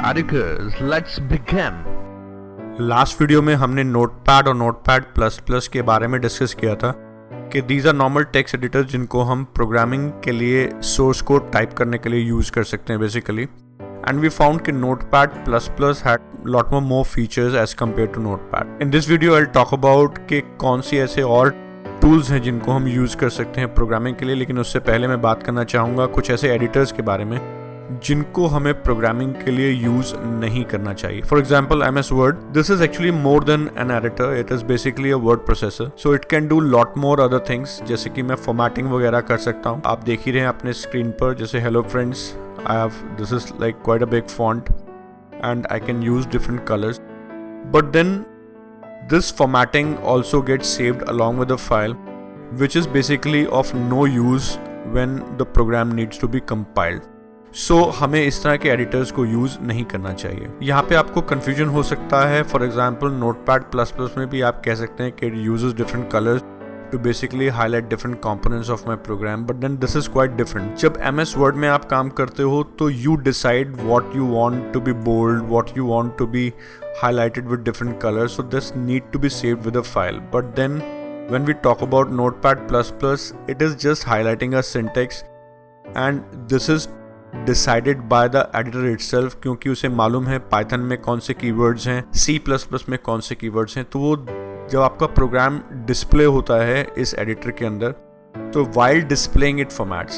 Atticus, let's begin. Last video में हमने notepad और नोटपैड प्लस प्लस के बारे में डिस्कस किया था कि these are normal text editors जिनको हम प्रोग्रामिंग के लिए सोर्स कोड टाइप करने के लिए यूज़ कर सकते हैं बेसिकली. एंड वी फाउंड कि Notepad plus plus had lot more features as compare to Notepad. In this video I will talk about कि कौन सी ऐसे और टूल्स हैं जिनको हम यूज़ कर सकते हैं प्रोग्रामिंग के लिए. लेकिन उससे पहले मैं बात करना चाहूँगा कुछ ऐसे एडिटर्स के बारे में जिनको हमें प्रोग्रामिंग के लिए यूज नहीं करना चाहिए. For example MS Word. This is actually more than an editor. It is basically a word processor. So it can do lot more other things, जैसे कि मैं फॉर्मेटिंग वगैरह कर सकता हूँ. आप देख ही रहे हैं अपने स्क्रीन पर, जैसे hello friends, I have this is like quite a big font and I can use different colours. But then this formatting also gets saved along with the file, which is basically of no use when the program needs to be compiled. So हमें इस तरह के editors को use नहीं करना चाहिए. यहाँ पे आपको कन्फ्यूजन हो सकता है. For example notepad plus plus में भी आप कह सकते हैं कि it uses different colours to basically highlight different components of my program, but then this is quite different. जब MS Word में आप काम करते हो तो you decide what you want to be bold, what you want to be highlighted with different colors, so this need to be saved with a file. But then when we talk about Notepad++, it is just highlighting a syntax and this is decided by the editor itself, क्योंकि उसे मालूम है Python में कौन से keywords हैं, C++ में कौन से keywords हैं. तो वो जब आपका प्रोग्राम डिस्प्ले होता है इस एडिटर के अंदर, तो while displaying it formats,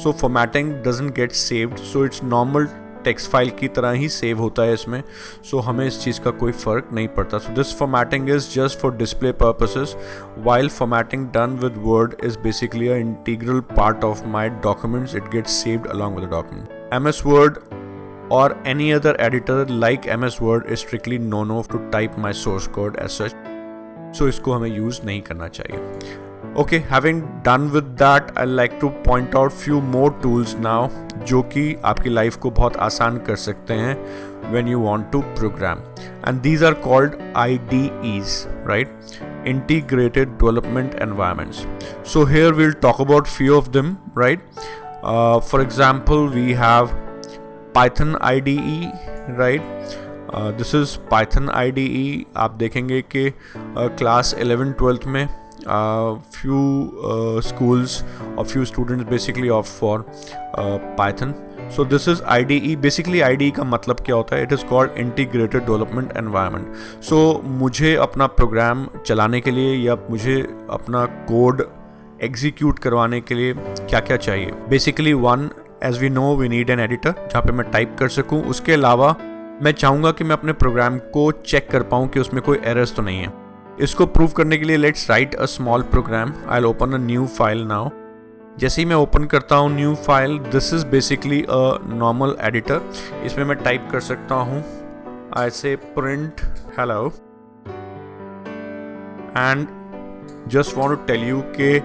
so formatting doesn't get saved, so it's normal text file की तरह ही सेव होता है इसमें. सो हमें इस चीज़ का कोई फ़र्क नहीं पड़ता. So this formatting is just for display purposes, while formatting done with Word is basically a integral part of my documents. It gets saved along with the document. MS Word or any other editor like MS Word is strictly no to type my source code as such. सो इसको हमें use नहीं करना चाहिए. Okay, having done with that, I like two point out few more tools now जो कि आपकी life को बहुत आसान कर सकते हैं when you want to program. And these are called IDEs, right? Integrated development environments. So here we will talk about few of them, right? For example we have Python IDE, right? This is Python IDE. आप देखेंगे कि class 11-12 में few schools or few students basically opt for Python. So this is IDE. Basically IDE का मतलब क्या होता है? It is called Integrated Development Environment. So मुझे अपना प्रोग्राम चलाने के लिए या मुझे अपना कोड एग्जीक्यूट करवाने के लिए क्या क्या चाहिए? Basically one, as we know, we need an editor जहाँ पे मैं टाइप कर सकूँ. उसके अलावा मैं चाहूँगा कि मैं अपने प्रोग्राम को चेक कर पाऊँ कि उसमें कोई एरर्स तो नहीं है. इसको प्रूव करने के लिए let's write a small program. I will open a new file now. जैसे ही मैं ओपन करता हूँ new file, this is basically a normal editor. इसमें मैं टाइप कर सकता हूँ, I say print hello, and just want to tell you कि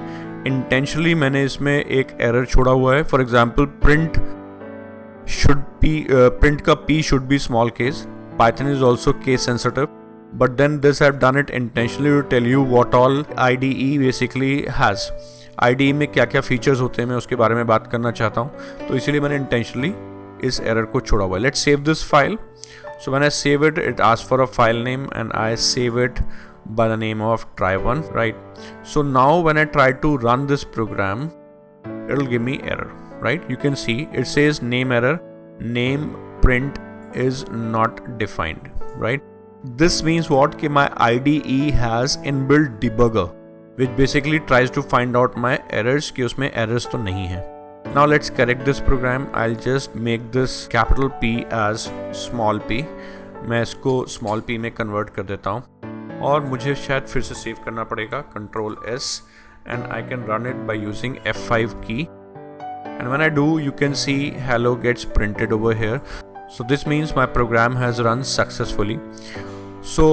इंटेंशनली मैंने इसमें एक एरर छोड़ा हुआ है. फॉर एग्जाम्पल प्रिंट print का P should be small case. Python is also case sensitive, but then this I've done it intentionally to tell you what all IDE basically has. IDE में क्या क्या features होते हैं मैं उसके बारे में बात करना चाहता हूँ, तो इसीलिए मैंने intentionally इस एरर को छोड़ा हुआ है. Let's save this file. So when I save it, it asks for a file name and I save it by the name of try1, right? So now when I try to run this program, it'll give me error. Right, you can see it says name error, name print is not defined, right? This means what? कि my IDE has inbuilt debugger which basically tries to find out my errors कि उसमें errors तो नहीं है. Now let's correct this program. I'll just make this capital P as small p. मैं इसको small p में convert कर देता हूँ और मुझे शायद फिर से सेव करना पड़ेगा, Ctrl S, and I can run it by using F5 key. And when I do, you can see hello gets printed over here. So this means my program has run successfully. So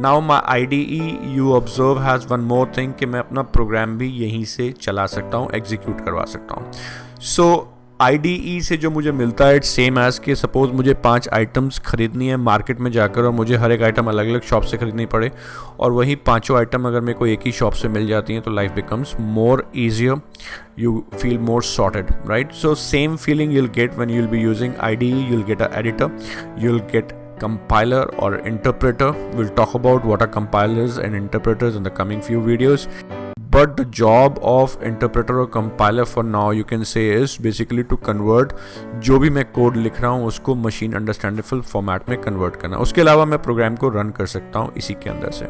now my IDE, you observe, has one more thing कि मैं अपना programme भी यहीं से चला सकता हूँ, execute करवा सकता हूँ. So IDE से जो मुझे मिलता है इट्स सेम एज कि सपोज मुझे 5 आइटम्स खरीदनी है मार्केट में जाकर और मुझे हर एक आइटम अलग अलग शॉप से खरीदनी पड़े, और वही पांचों आइटम अगर मेरे को एक ही शॉप से मिल जाती हैं तो life becomes more easier, you feel more sorted, right? So same feeling you'll get when you'll be using IDE. You'll get an editor, you'll get compiler or interpreter. We'll talk about what are compilers and interpreters in the coming few videos. But the job of interpreter or compiler for now you can say is basically to convert जो भी मैं code लिख रहा हूँ उसको machine understandable format में convert करना। उसके अलावा मैं प्रोग्राम को रन कर सकता हूँ इसी के अंदर से,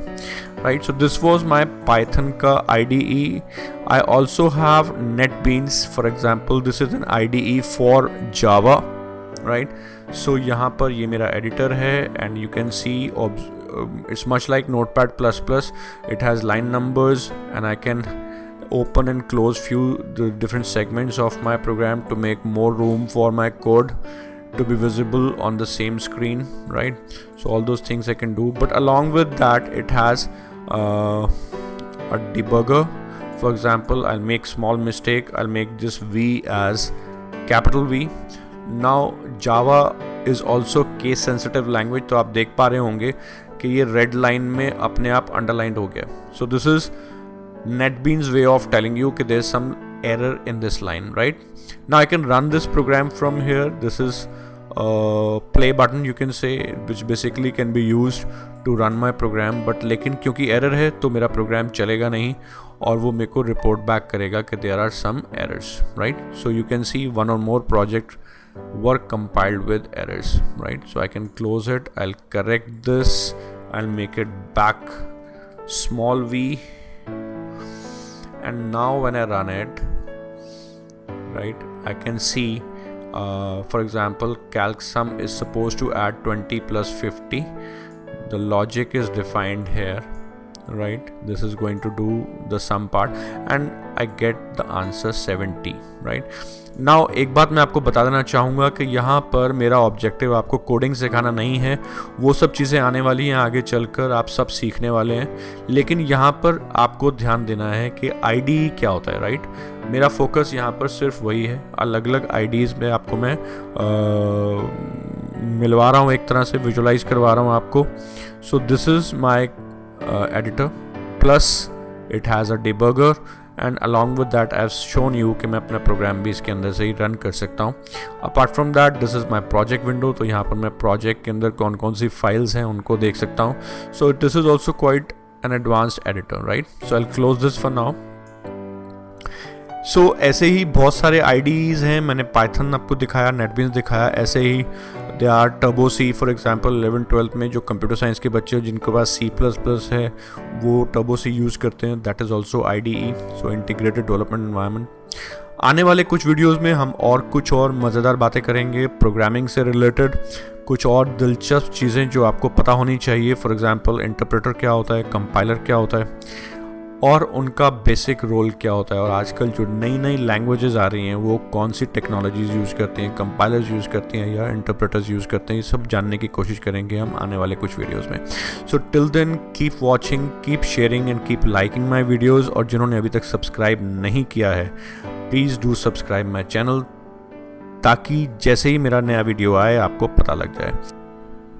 right. So this was my Python का IDE. I also have NetBeans, for example. This is an IDE for Java, right? So यहाँ पर ये मेरा एडिटर है and you can see it's much like Notepad++. It has line numbers and I can open and close few different segments of my program to make more room for my code to be visible on the same screen, right? So all those things I can do, but along with that it has a debugger. For example, I'll make small mistake, I'll make this V as capital V. Now Java is also case sensitive language, तो आप देख पा रहे होंगे कि ये red line में अपने आप अंडरलाइंड हो गया. So this is NetBeans way of telling you कि there's some error in this line, right? Now I can run this program from here. This is play button you can say, which basically can be used to run my program, but लेकिन क्योंकि error है तो मेरा programme चलेगा नहीं और वो मेरे को रिपोर्ट बैक करेगा कि there are some errors, right? So you can see one or more project were compiled with errors, right? So I can close it, I'll correct this, I'll make it back small v, and now when I run it, right, I can see for example calc sum is supposed to add 20 plus 50. The logic is defined here, right? This is going to do the sum part and I get the answer 70, right? Now एक बात मैं आपको बता देना चाहूँगा कि यहाँ पर मेरा ऑब्जेक्टिव आपको कोडिंग सिखाना नहीं है, वो सब चीज़ें आने वाली हैं आगे चलकर, आप सब सीखने वाले हैं, लेकिन यहाँ पर आपको ध्यान देना है कि IDE क्या होता है, राइट? मेरा फोकस यहाँ पर सिर्फ वही है. अलग अलग IDEs में आपको मैं मिलवा रहा हूँ, एक तरह से विजुलाइज करवा रहा हूँ आपको. So this is my editor, plus it has a debugger, and along with that I've shown you कि मैं अपना प्रोग्राम भी इसके अंदर से ही रन कर सकता हूँ. Apart from that this is my project window, तो यहाँ पर मैं प्रोजेक्ट के अंदर कौन कौन सी फाइल्स हैं उनको देख सकता हूँ. So this is also quite an advanced editor, right? So I'll close this for now. So ऐसे ही बहुत सारे IDEs हैं, मैंने Python आपको दिखाया, NetBeans दिखाया, ऐसे ही they are turbo C. For example 11-12 में जो कंप्यूटर साइंस के बच्चे हैं जिनके पास C++ है वो टर्बो सी यूज़ करते हैं, that is also IDE, so integrated development environment. आने वाले कुछ वीडियोस में हम और कुछ और मज़ेदार बातें करेंगे प्रोग्रामिंग से रिलेटेड, कुछ और दिलचस्प चीज़ें जो आपको पता होनी चाहिए. फॉर एग्जांपल इंटरप्रेटर क्या होता है, कंपाइलर क्या होता है और उनका बेसिक रोल क्या होता है, और आजकल जो नई नई लैंग्वेजेस आ रही हैं वो कौन सी टेक्नोलॉजीज़ यूज़ करते हैं, कंपाइलर्स यूज़ करते हैं या इंटरप्रेटर्स यूज़ करते हैं, ये सब जानने की कोशिश करेंगे हम आने वाले कुछ वीडियोस में. So till then keep watching, keep sharing and keep liking my videos. और जिन्होंने अभी तक सब्सक्राइब नहीं किया है please do subscribe my channel, ताकि जैसे ही मेरा नया वीडियो आए आपको पता लग जाए.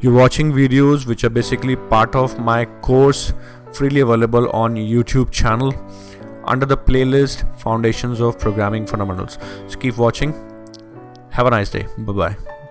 You're watching videos which are basically part of my course, freely available on YouTube channel under the playlist Foundations of Programming Fundamentals. So keep watching. Have a nice day. Bye bye.